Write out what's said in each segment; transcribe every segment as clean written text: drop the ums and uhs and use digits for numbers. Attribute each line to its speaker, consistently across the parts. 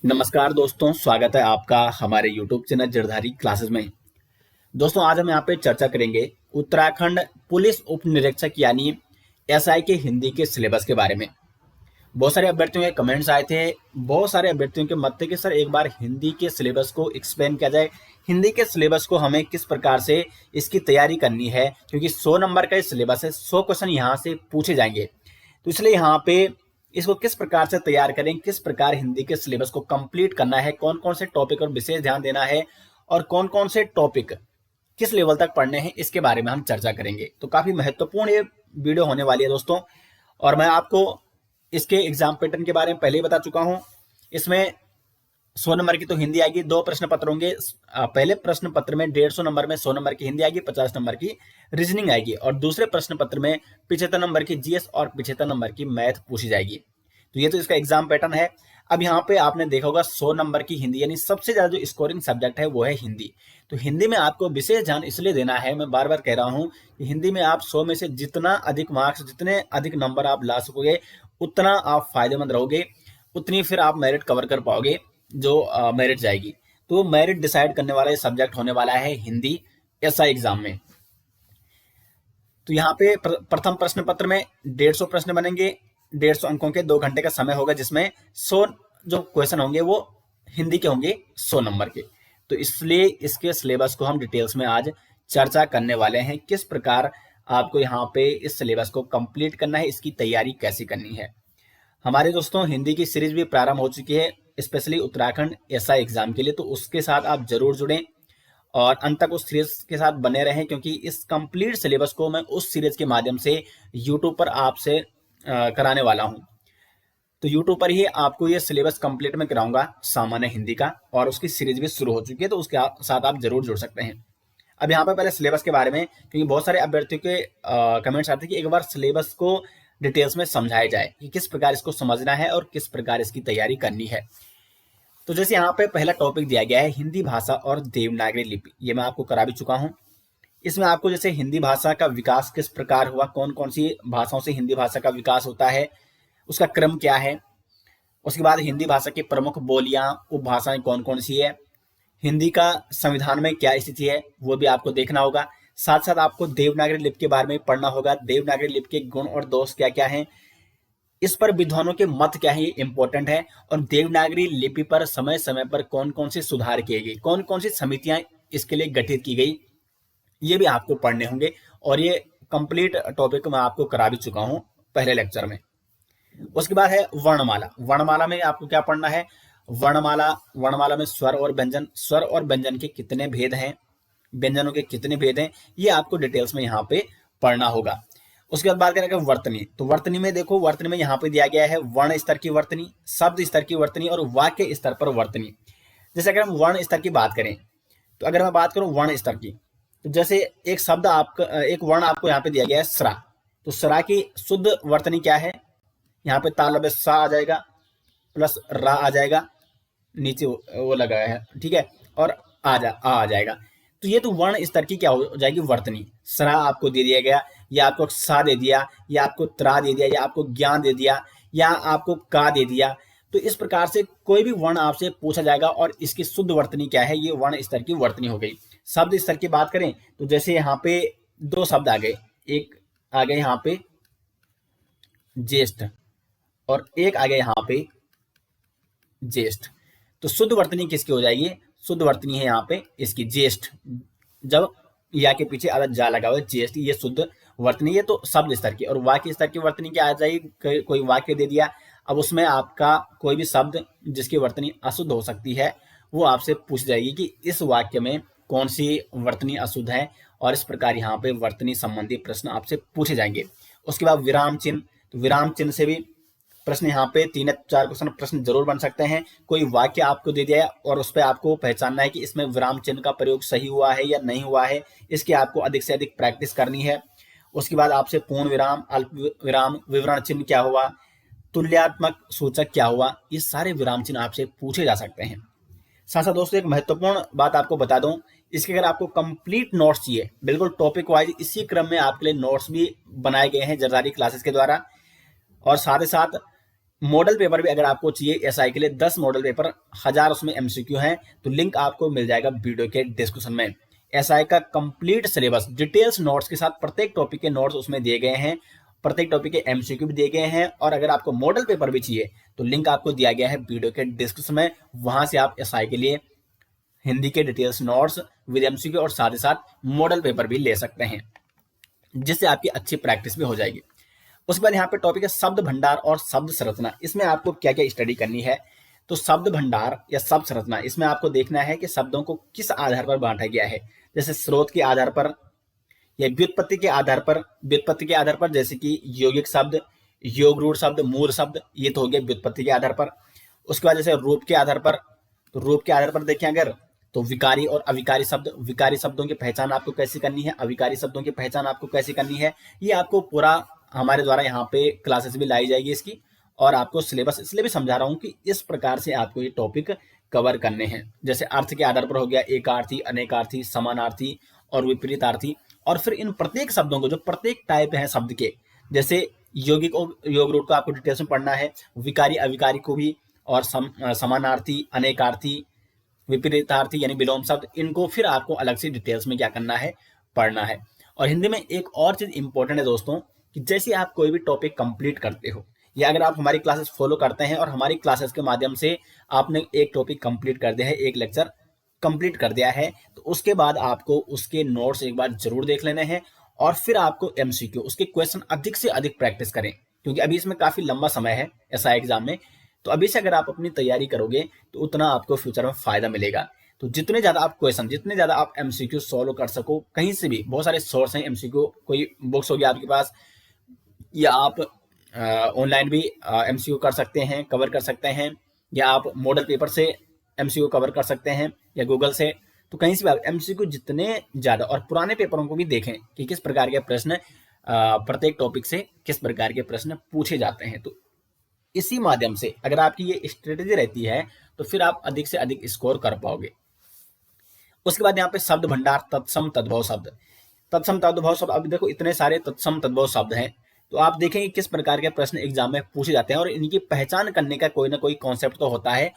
Speaker 1: नमस्कार दोस्तों, स्वागत है आपका हमारे YouTube चैनल जड़धारी क्लासेस में। दोस्तों, आज हम यहाँ पे चर्चा करेंगे उत्तराखंड पुलिस उप निरीक्षक यानी एसआई के हिंदी के सिलेबस के बारे में। बहुत सारे अभ्यर्थियों के कमेंट्स आए थे। बहुत सारे अभ्यर्थियों के मत थे कि सर एक बार हिंदी के सिलेबस को एक्सप्लेन किया जाए। हिंदी के सिलेबस को हमें किस प्रकार से इसकी तैयारी करनी है, क्योंकि 100 नंबर का ये सिलेबस है, 100 क्वेश्चन यहाँ से पूछे जाएंगे। तो इसलिए यहाँ पे इसको किस प्रकार से तैयार करें, किस प्रकार हिंदी के सिलेबस को कंप्लीट करना है, कौन कौन से टॉपिक और विशेष ध्यान देना है और कौन कौन से टॉपिक किस लेवल तक पढ़ने हैं, इसके बारे में हम चर्चा करेंगे। तो काफी महत्वपूर्ण ये वीडियो होने वाली है दोस्तों। और मैं आपको इसके एग्जाम पैटर्न के बारे में पहले ही बता चुका हूं। इसमें 100 नंबर की तो हिंदी आएगी, 2 प्रश्न पत्र होंगे। पहले प्रश्न पत्र में 150 नंबर में 100 नंबर की हिंदी आएगी, 50 नंबर की रीजनिंग आएगी, और दूसरे प्रश्न पत्र में 75 नंबर की जीएस और 75 नंबर की मैथ पूछी जाएगी। तो ये तो इसका एग्जाम पैटर्न है। अब यहाँ पे आपने देखा होगा 100 नंबर की हिंदी, यानी सबसे ज्यादा जो स्कोरिंग सब्जेक्ट है वो है हिंदी। तो हिंदी में आपको विशेष ध्यान इसलिए देना है, मैं बार बार कह रहा हूँ कि हिंदी में आप 100 में से जितना अधिक मार्क्स, जितने अधिक नंबर आप ला सकोगे, उतना आप फायदेमंद रहोगे, उतनी फिर आप मेरिट कवर कर पाओगे, जो मेरिट जाएगी। तो मेरिट डिसाइड करने वाला ये सब्जेक्ट होने वाला है हिंदी एसआई एग्जाम में। तो यहाँ पे प्रथम प्रश्न पत्र में 150 प्रश्न बनेंगे, 150 अंकों के 2 घंटे का समय होगा, जिसमें 100 जो क्वेश्चन होंगे वो हिंदी के होंगे, 100 नंबर के। तो इसलिए इसके सिलेबस को हम डिटेल्स में आज चर्चा करने वाले हैं, किस प्रकार आपको यहाँ पे इस सिलेबस को कंप्लीट करना है, इसकी तैयारी कैसे करनी है। हमारे दोस्तों हिंदी की सीरीज भी प्रारंभ हो चुकी है, स्पेशली उत्तराखंड एसआई एग्जाम के लिए। तो उसके साथ आप जरूर जुड़ें और अंत तक उस सीरीज के साथ बने रहें, क्योंकि इस कंप्लीट सिलेबस को मैं उस सीरीज के माध्यम से यूट्यूब पर आपसे कराने वाला हूं। तो यूट्यूब पर ही आपको ये सिलेबस कंप्लीट में कराऊंगा सामान्य हिंदी का, और उसकी सीरीज भी शुरू हो चुकी है, तो उसके साथ आप जरूर जुड़ सकते हैं। अब यहाँ पर पहले सिलेबस के बारे में, क्योंकि बहुत सारे अभ्यर्थियों के कमेंट्स आते हैं कि एक बार सिलेबस को डिटेल्स में समझाया जाए कि किस प्रकार इसको समझना है और किस प्रकार इसकी तैयारी करनी है। तो जैसे यहाँ पे पहला टॉपिक दिया गया है हिंदी भाषा और देवनागरी लिपि, ये मैं आपको करा भी चुका हूँ। इसमें आपको जैसे हिंदी भाषा का विकास किस प्रकार हुआ, कौन कौन सी भाषाओं से हिंदी भाषा का विकास होता है, उसका क्रम क्या है, उसके बाद हिंदी भाषा की प्रमुख बोलियां, उपभाषाएं कौन कौन सी है, हिंदी का संविधान में क्या स्थिति है, वो भी आपको देखना होगा। साथ साथ आपको देवनागरी लिपि के बारे में पढ़ना होगा, देवनागरी लिपि के गुण और दोष क्या क्या हैं, इस पर विद्वानों के मत क्या है, ये इंपॉर्टेंट है। और देवनागरी लिपि पर समय समय पर कौन कौन से सुधार किए गए, कौन कौन सी समितियां इसके लिए गठित की गई, ये भी आपको पढ़ने होंगे। और ये कंप्लीट टॉपिक मैं आपको करा भी चुका हूं पहले लेक्चर में। उसके बाद है वर्णमाला। वर्णमाला में आपको क्या पढ़ना है, वर्णमाला में स्वर और व्यंजन, स्वर और व्यंजन के कितने भेद हैं, व्यंजनों के कितने भेद हैं, ये आपको डिटेल्स में यहाँ पे पढ़ना होगा। उसके बाद बात करेंगे वर्तनी। तो वर्तनी में देखो, वर्तनी में यहाँ पे दिया गया है वर्ण स्तर की वर्तनी, शब्द स्तर की वर्तनी और वाक्य स्तर पर वर्तनी। जैसे अगर हम वर्ण स्तर की बात करें, तो अगर मैं बात करूं वर्ण स्तर की, तो जैसे एक शब्द आपका, एक वर्ण आपको यहाँ पे दिया गया है सरा। तो सरा की शुद्ध वर्तनी क्या है, यहाँ पे तालब सा आ जाएगा, प्लस रा आ जाएगा, नीचे वो लगा है, ठीक है, और आ जाएगा। तो ये तो वर्ण स्तर की क्या हो जाएगी, वर्तनी। सरा आपको दे दिया गया, या आपको सा दे दिया, या आपको त्रा दे दिया, या आपको ज्ञान दे दिया, या आपको का दे दिया। तो इस प्रकार से कोई भी वर्ण आपसे पूछा जाएगा और इसकी शुद्ध वर्तनी क्या है, ये वर्ण स्तर की वर्तनी हो गई। शब्द स्तर की बात करें, तो जैसे यहाँ पे 2 शब्द आ गए, एक आ गए यहाँ पे ज्येष्ठ और एक आ गया यहाँ पे ज्येष्ठ। तो शुद्ध वर्तनी किसकी हो जाएगी, शुद्ध वर्तनी है यहाँ पे इसकी ज्येष्ठ, जब या के पीछे आधा जा लगा हुआ है, ज्येष्ठ, ये शुद्ध वर्तनी है। तो शब्द स्तर की। और वाक्य स्तर की वर्तनी क्या आ जाएगी, कोई वाक्य दे दिया, अब उसमें आपका कोई भी शब्द जिसकी वर्तनी अशुद्ध हो सकती है, वो आपसे पूछ जाएगी कि इस वाक्य में कौन सी वर्तनी अशुद्ध है, और इस प्रकार यहाँ पे वर्तनी संबंधी प्रश्न आपसे पूछे जाएंगे। उसके बाद विराम चिन्ह। तो विराम चिन्ह से भी प्रश्न यहाँ पे 3 या 4 क्वेश्चन प्रश्न जरूर बन सकते हैं। कोई वाक्य आपको दे दिया है और उस पर आपको पहचानना है कि इसमें विराम चिन्ह का प्रयोग सही हुआ है या नहीं हुआ है, इसकी आपको अधिक से अधिक प्रैक्टिस करनी है। उसके बाद आपसे पूर्ण विराम, अल्प विराम, विवरण चिन्ह क्या हुआ, तुल्यात्मक सूचक क्या हुआ, ये सारे विराम चिन्ह आपसे पूछे जा सकते हैं। साथ साथ दोस्तों एक महत्वपूर्ण बात आपको बता दूं, इसके अगर आपको कंप्लीट नोट्स चाहिए, बिल्कुल टॉपिक वाइज, इसी क्रम में आपके लिए नोट्स भी बनाए गए हैं जरदारी क्लासेस के द्वारा। और साथ ही साथ मॉडल पेपर भी अगर आपको चाहिए एसआई के लिए 10 मॉडल पेपर, 1000 उसमें एमसीक्यू हैं, तो लिंक आपको मिल जाएगा वीडियो के डिस्क्रिप्शन में। एसआई का कंप्लीट सिलेबस डिटेल्स नोट्स के साथ, प्रत्येक टॉपिक के नोट्स उसमें दिए गए हैं, प्रत्येक टॉपिक के एमसीक्यू भी दिए गए हैं। और अगर आपको मॉडल पेपर भी चाहिए तो लिंक आपको दिया गया है वीडियो के डिस्क्रिप्शन में, वहां से आप एसआई के लिए हिंदी के डिटेल्स नोट्स विद एमसीक्यू और साथ ही साथ मॉडल पेपर भी ले सकते हैं, जिससे आपकी अच्छी प्रैक्टिस भी हो जाएगी। उसके बाद यहाँ पे टॉपिक है शब्द भंडार और शब्द संरचना। इसमें आपको क्या क्या स्टडी करनी है, तो शब्द भंडार या शब्द संरचना, इसमें आपको देखना है कि शब्दों को किस आधार पर बांटा गया है, जैसे स्रोत के आधार पर या व्युत्पत्ति के आधार पर। व्युत्पत्ति के आधार पर जैसे कि यौगिक शब्द, योग रूढ़ शब्द, मूल शब्द, ये तो हो गया व्युत्पत्ति के आधार पर। उसके बाद जैसे रूप के आधार पर, तो रूप के आधार पर देखें अगर, तो विकारी और अविकारी शब्द, विकारी शब्दों की पहचान आपको कैसे करनी है, अविकारी शब्दों की पहचान आपको कैसे करनी है, ये आपको पूरा हमारे द्वारा यहाँ पे क्लासेस भी लाई जाएगी इसकी, और आपको सिलेबस इसलिए भी समझा रहा हूँ कि इस प्रकार से आपको ये टॉपिक कवर करने हैं। जैसे अर्थ के आधार पर हो गया एकार्थी, अनेकार्थी, समानार्थी और विपरीतार्थी। और फिर इन प्रत्येक शब्दों को, जो प्रत्येक टाइप है शब्द के, जैसे यौगिक और योग रूढ़ को आपको डिटेल्स में पढ़ना है, विकारी अविकारी को भी, और समानार्थी, अनेकार्थी, विपरीतार्थी यानी विलोम शब्द, इनको फिर आपको अलग से डिटेल्स में क्या करना है, पढ़ना है। और हिंदी में एक और चीज इंपॉर्टेंट है दोस्तों, कि जैसे आप कोई भी टॉपिक कंप्लीट करते हो, या अगर आप हमारी क्लासेस फॉलो करते हैं और हमारी क्लासेस के माध्यम से आपने एक टॉपिक कंप्लीट कर दिया है, एक लेक्चर कंप्लीट कर दिया है, तो उसके बाद आपको उसके नोट्स एक बार जरूर देख लेने हैं, और फिर आपको एमसीक्यू, उसके क्वेश्चन अधिक से अधिक प्रैक्टिस करें, क्योंकि अभी इसमें काफी लंबा समय है एसआई एग्जाम में। तो अभी से अगर आप अपनी तैयारी करोगे तो उतना आपको फ्यूचर में फायदा मिलेगा। तो जितने ज्यादा आप क्वेश्चन, जितने ज्यादा आप एमसीक्यू सॉल्व कर सको, कहीं से भी, बहुत सारे सोर्स हैं एमसीक्यू, कोई बुक्स होगी आपके पास, या आप ऑनलाइन भी एमसीक्यू कर सकते हैं, कवर कर सकते हैं, या आप मॉडल पेपर से एमसीक्यू कवर कर सकते हैं, या गूगल से। तो कहीं से भी आप एमसीक्यू जितने ज्यादा, और पुराने पेपरों को भी देखें कि किस प्रकार के प्रश्न प्रत्येक टॉपिक से किस प्रकार के प्रश्न पूछे जाते हैं। तो इसी माध्यम से अगर आपकी ये स्ट्रेटेजी रहती है तो फिर आप अधिक से अधिक स्कोर कर पाओगे। उसके बाद यहाँ पे शब्द भंडार, तत्सम तद्भव शब्द। तत्सम तद्भव शब्द, अब देखो इतने सारे तत्सम तद्भव शब्द हैं, तो आप देखेंगे किस प्रकार के प्रश्न एग्जाम में पूछे जाते हैं, और इनकी पहचान करने का कोई ना कोई कॉन्सेप्ट तो होता है,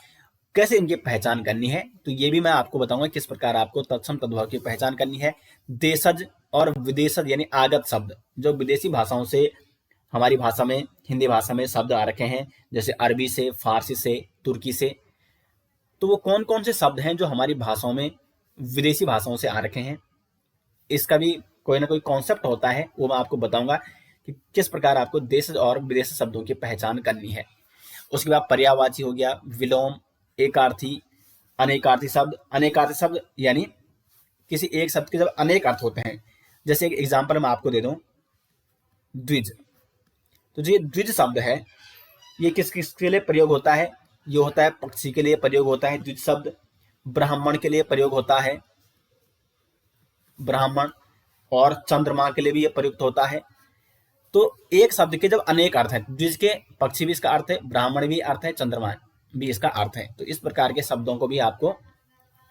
Speaker 1: कैसे इनकी पहचान करनी है, तो ये भी मैं आपको बताऊंगा किस प्रकार आपको तत्सम तद्भव की पहचान करनी है। देशज और विदेशज यानी आगत शब्द, जो विदेशी भाषाओं से हमारी भाषा में, हिंदी भाषा में शब्द आ रखे हैं, जैसे अरबी से, फारसी से, तुर्की से, तो वो कौन कौन से शब्द हैं जो हमारी भाषाओं में विदेशी भाषाओं से आ रखे हैं, इसका भी कोई ना कोई कॉन्सेप्ट होता है, वो मैं आपको बताऊंगा कि किस प्रकार आपको देश और विदेशी शब्दों की पहचान करनी है। उसके बाद पर्यायवाची हो गया, विलोम, एकार्थी, अनेकार्थी शब्द। अनेकार्थी शब्द यानी किसी एक शब्द के जब अनेक अर्थ होते हैं, जैसे एक एग्जाम्पल मैं आपको दे दूं, द्विज। तो जो द्विज शब्द है, ये किस किस के लिए प्रयोग होता है, ये होता है पक्षी के लिए प्रयोग होता है द्विज शब्द, ब्राह्मण के लिए प्रयोग होता है, ब्राह्मण, और चंद्रमा के लिए भी ये प्रयुक्त होता है। तो एक शब्द के जब अनेक अर्थ है, द्विज के पक्षी भी इसका अर्थ है, ब्राह्मण भी अर्थ है, चंद्रमा भी इसका अर्थ है, तो इस प्रकार के शब्दों को भी आपको,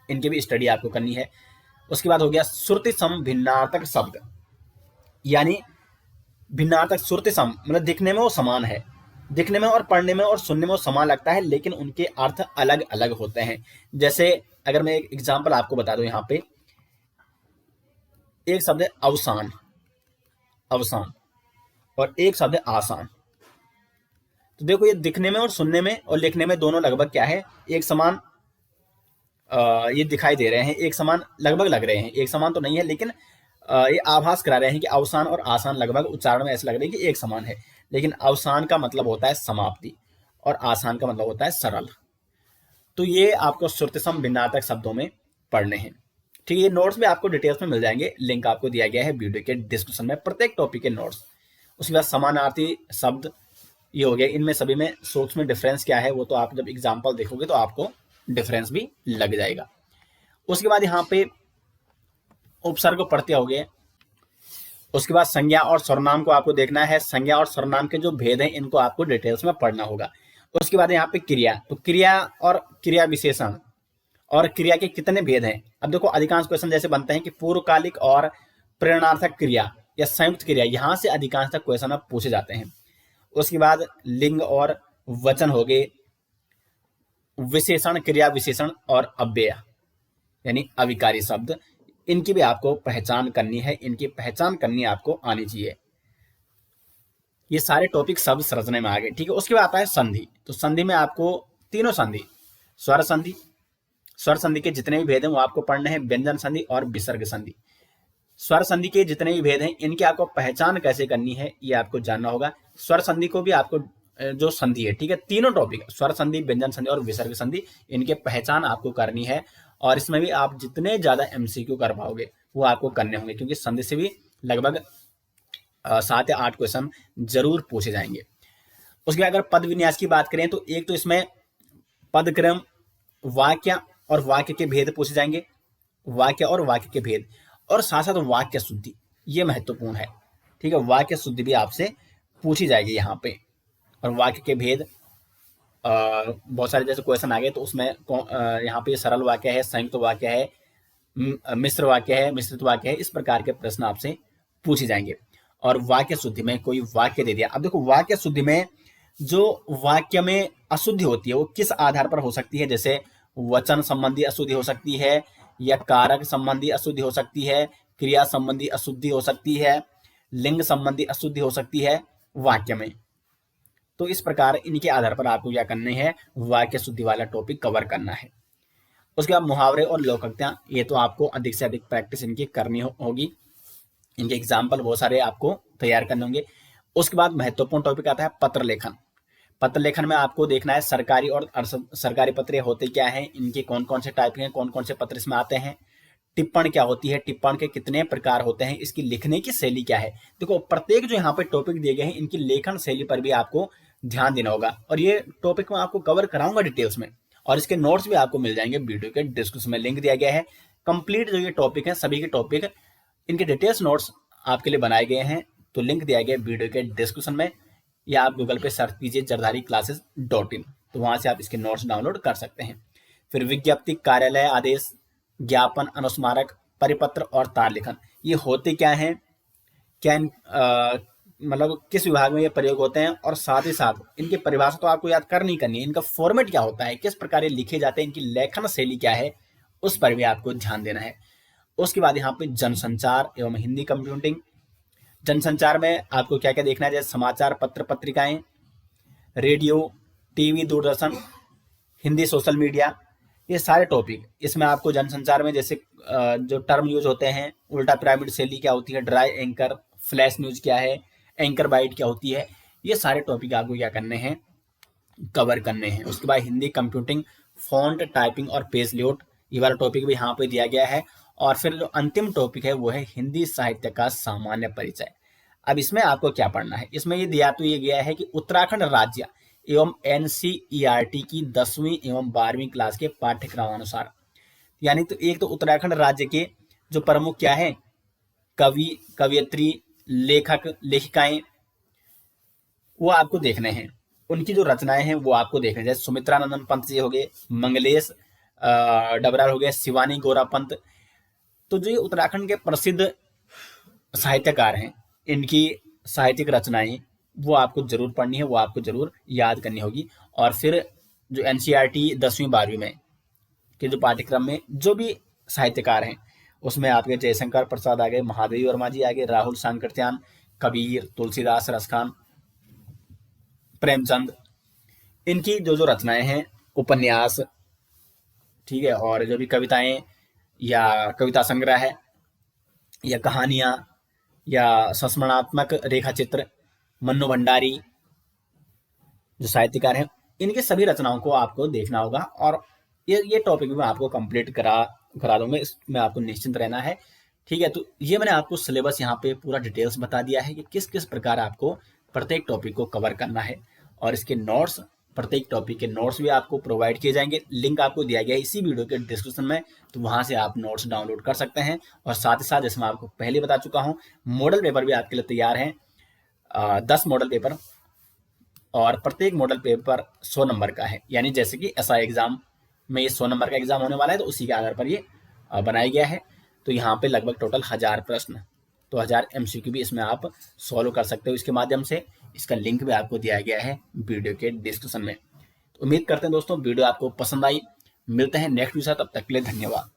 Speaker 1: इनकी भी स्टडी आपको करनी है। उसके बाद हो गया श्रुति सम भिन्नार्थक शब्द, यानी भिन्नार्थक, श्रुति सम मतलब दिखने में वो समान है, दिखने में और पढ़ने में और सुनने में वो समान लगता है, लेकिन उनके अर्थ अलग अलग होते हैं। जैसे अगर मैं एक एग्जाम्पल आपको बता दूं, यहाँ पे एक शब्द है अवसान, अवसान, और एक शब्द है आसान। तो देखो ये दिखने में और सुनने में और लिखने में दोनों लगभग क्या है, एक समान ये दिखाई दे रहे हैं, एक समान लगभग लग रहे हैं, एक समान तो नहीं है, लेकिन ये आभास करा रहे हैं कि अवसान और आसान लगभग उच्चारण में ऐसे लग रहे हैं कि एक समान है। लेकिन अवसान का मतलब होता है समाप्ति, और आसान का मतलब होता है सरल। तो ये आपको श्रुतिसम भिन्नार्थक शब्दों में पढ़ने हैं। ठीक है, ये नोट्स भी आपको डिटेल्स में मिल जाएंगे, लिंक आपको दिया गया है वीडियो के डिस्क्रिप्शन में, प्रत्येक टॉपिक के नोट्स। उसके बाद समानार्थी शब्द, ये हो गया, इनमें सभी में सूक्ष्म डिफरेंस क्या है वो तो आप जब एग्जाम्पल देखोगे तो आपको डिफरेंस भी लग जाएगा। उसके बाद यहाँ पे उपसर्ग प्रत्यय हो गए। उसके बाद संज्ञा और सर्वनाम को आपको देखना है, संज्ञा और सर्वनाम के जो भेद हैं इनको आपको डिटेल्स में पढ़ना होगा। उसके बाद यहाँ पे क्रिया, तो क्रिया और क्रिया विशेषण और क्रिया के कितने भेद हैं। अब देखो अधिकांश क्वेश्चन जैसे बनते हैं कि पूर्वकालिक और प्रेरणार्थक क्रिया या संयुक्त क्रिया, यहाँ से अधिकांश तक क्वेश्चन अब पूछे जाते हैं। उसके बाद लिंग और वचन हो गए, विशेषण, क्रिया विशेषण और अव्यय यानी अविकारी शब्द, इनकी भी आपको पहचान करनी है, इनकी पहचान करनी आपको आनी चाहिए। ये सारे टॉपिक शब्द संरचना में आ गए, ठीक है। उसके बाद आता है संधि। तो संधि में आपको तीनों संधि, स्वर संधि, स्वर संधि के जितने भी भेद हैं वो आपको पढ़ने हैं, व्यंजन संधि और विसर्ग संधि। स्वर संधि के जितने भी भेद हैं इनकी आपको पहचान कैसे करनी है ये आपको जानना होगा। स्वर संधि को भी आपको जो संधि है, ठीक है, तीनों टॉपिक स्वर संधि, व्यंजन संधि और विसर्ग संधि, इनके पहचान आपको करनी है। और इसमें भी आप जितने ज्यादा एमसीक्यू कर पाओगे वो आपको करने होंगे, क्योंकि संधि से भी लगभग 7 या 8 क्वेश्चन जरूर पूछे जाएंगे। उसके बाद अगर पद विन्यास की बात करें तो एक तो इसमें पदक्रम, वाक्य और वाक्य के भेद पूछे जाएंगे, वाक्य और वाक्य के भेद, और साथ साथ वाक्य शुद्धि, ये महत्वपूर्ण है, ठीक है। वाक्य शुद्धि भी आपसे पूछी जाएगी यहाँ पे। और वाक्य के भेद बहुत सारे जैसे क्वेश्चन आ गए तो उसमें यहाँ पे सरल वाक्य है, संयुक्त वाक्य है, मिश्र वाक्य है, मिश्रित वाक्य है, इस प्रकार के प्रश्न आपसे पूछे जाएंगे। और वाक्य शुद्धि में कोई वाक्य दे दिया, अब देखो वाक्य शुद्धि में जो वाक्य में अशुद्धि होती है वो किस आधार पर हो सकती है, जैसे वचन संबंधी अशुद्धि हो सकती है, या कारक संबंधी अशुद्धि हो सकती है, क्रिया संबंधी अशुद्धि हो सकती है, लिंग संबंधी अशुद्धि हो सकती है वाक्य में। तो इस प्रकार इनके आधार पर आपको क्या करना है, वाक्य शुद्धि वाला टॉपिक कवर करना है। उसके बाद मुहावरे और लोकोक्तियां, ये तो आपको अधिक से अधिक प्रैक्टिस इनकी करनी होगी, इनके एग्जाम्पल बहुत सारे आपको तैयार करने होंगे। उसके बाद महत्वपूर्ण टॉपिक आता है पत्र लेखन। पत्र लेखन में आपको देखना है सरकारी और सरकारी पत्र होते क्या हैं, इनके कौन कौन से टाइप हैं, कौन कौन से पत्र इसमें आते हैं, टिप्पण क्या होती है, टिप्पण के कितने प्रकार होते हैं, इसकी लिखने की शैली क्या है। देखो प्रत्येक जो यहाँ पे टॉपिक दिए गए हैं इनकी लेखन शैली पर भी आपको ध्यान देना होगा, और ये टॉपिक मैं आपको कवर कराऊंगा डिटेल्स में, और इसके नोट्स भी आपको मिल जाएंगे वीडियो के डिस्क्रिप्शन में, लिंक दिया गया है। कंप्लीट जो ये टॉपिक है सभी के टॉपिक, इनके डिटेल्स नोट्स आपके लिए बनाए गए हैं, तो लिंक दिया गया वीडियो के डिस्क्रिप्शन में, या आप गूगल पे सर्च कीजिए jardhariclasses.in, तो वहां से आप इसके नोट्स डाउनलोड कर सकते हैं। फिर विज्ञप्ति, कार्यालय आदेश, ज्ञापन, अनुस्मारक, परिपत्र और तार लेखन, ये होते क्या हैं, क्या मतलब किस विभाग में ये प्रयोग होते हैं, और साथ ही साथ इनकी परिभाषा तो आपको याद करनी करनी है, इनका फॉर्मेट क्या होता है, किस प्रकार ये लिखे जाते हैं, इनकी लेखन शैली क्या है, उस पर भी आपको ध्यान देना है। उसके बाद यहाँ पे जनसंचार एवं हिंदी कंप्यूटिंग। जनसंचार में आपको क्या क्या देखना है, जैसे समाचार पत्र पत्रिकाएं, radio, TV, Doordarshan, Hindi social media, ये सारे टॉपिक इसमें आपको जनसंचार में जैसे जो टर्म यूज होते हैं, उल्टा पिरामिड शैली क्या होती है, ड्राई एंकर, फ्लैश न्यूज क्या है, एंकर बाइट क्या होती है, ये सारे टॉपिक आपको क्या करने हैं, कवर करने हैं। उसके बाद हिंदी कंप्यूटिंग, फॉन्ट, टाइपिंग और पेज लेआउट, ये वाला टॉपिक भी यहाँ पे दिया गया है। और फिर जो अंतिम टॉपिक है वो है हिंदी साहित्य का सामान्य परिचय। अब इसमें आपको क्या पढ़ना है, इसमें ये दिया तो ये गया है कि उत्तराखंड राज्य एवं एनसीईआरटी की 10वीं एवं 12वीं क्लास के पाठ्यक्रमानुसार, यानी तो एक तो उत्तराखंड राज्य के जो प्रमुख क्या है, कवि, कवयित्री, लेखक, लेखिकाएं, वो आपको देखने हैं, उनकी जो रचनाएं हैं वो आपको देखने हैं, जैसे सुमित्रानंदन पंत जी हो गए, मंगलेश डबराल हो गए, शिवानी गौरा पंत, तो जो ये उत्तराखंड के प्रसिद्ध साहित्यकार हैं इनकी साहित्यिक रचनाएं वो आपको जरूर पढ़नी है, वो आपको जरूर याद करनी होगी। और फिर जो एनसीईआरटी 10वीं 12वीं में के जो पाठ्यक्रम में जो भी साहित्यकार हैं उसमें आपके जयशंकर प्रसाद आ गए, महादेवी वर्मा जी आ गए, राहुल सांकृत्यान, कबीर, तुलसीदास, रसखान, प्रेमचंद, इनकी जो जो रचनाएं हैं, उपन्यास, ठीक है, और जो भी कविताएं या कविता संग्रह है या कहानियां या संस्मरणात्मक रेखा चित्र, मन्नू भंडारी जो साहित्यकार हैं, इनके सभी रचनाओं को आपको देखना होगा। और ये टॉपिक भी मैं आपको कंप्लीट करा दूंगा, इसमें आपको निश्चिंत रहना है, ठीक है। तो ये मैंने आपको सिलेबस यहाँ पे पूरा डिटेल्स बता दिया है कि किस किस प्रकार आपको प्रत्येक टॉपिक को कवर करना है, और इसके नोट्स, प्रत्येक टॉपिक के नोट्स भी आपको प्रोवाइड किए जाएंगे, लिंक आपको दिया गया है इसी वीडियो के डिस्क्रिप्शन में, तो वहां से आप नोट्स डाउनलोड कर सकते हैं। और साथ ही साथ जैसे मैं आपको पहले बता चुका हूँ, मॉडल पेपर भी आपके लिए तैयार है, 10 मॉडल पेपर, और प्रत्येक मॉडल पेपर 100 नंबर का है, यानी जैसे कि एसआई एग्जाम में ये 100 नंबर का एग्जाम होने वाला है, तो उसी के आधार पर ये बनाया गया है। तो यहाँ पे लगभग टोटल 1000 प्रश्न, तो 1000 एमसीक्यू भी इसमें आप सॉल्व कर सकते हो इसके माध्यम से। इसका लिंक भी आपको दिया गया है वीडियो के डिस्क्रिप्शन में। तो उम्मीद करते हैं दोस्तों वीडियो आपको पसंद आई। मिलते हैं नेक्स्ट वीडियो, तब तक के लिए धन्यवाद।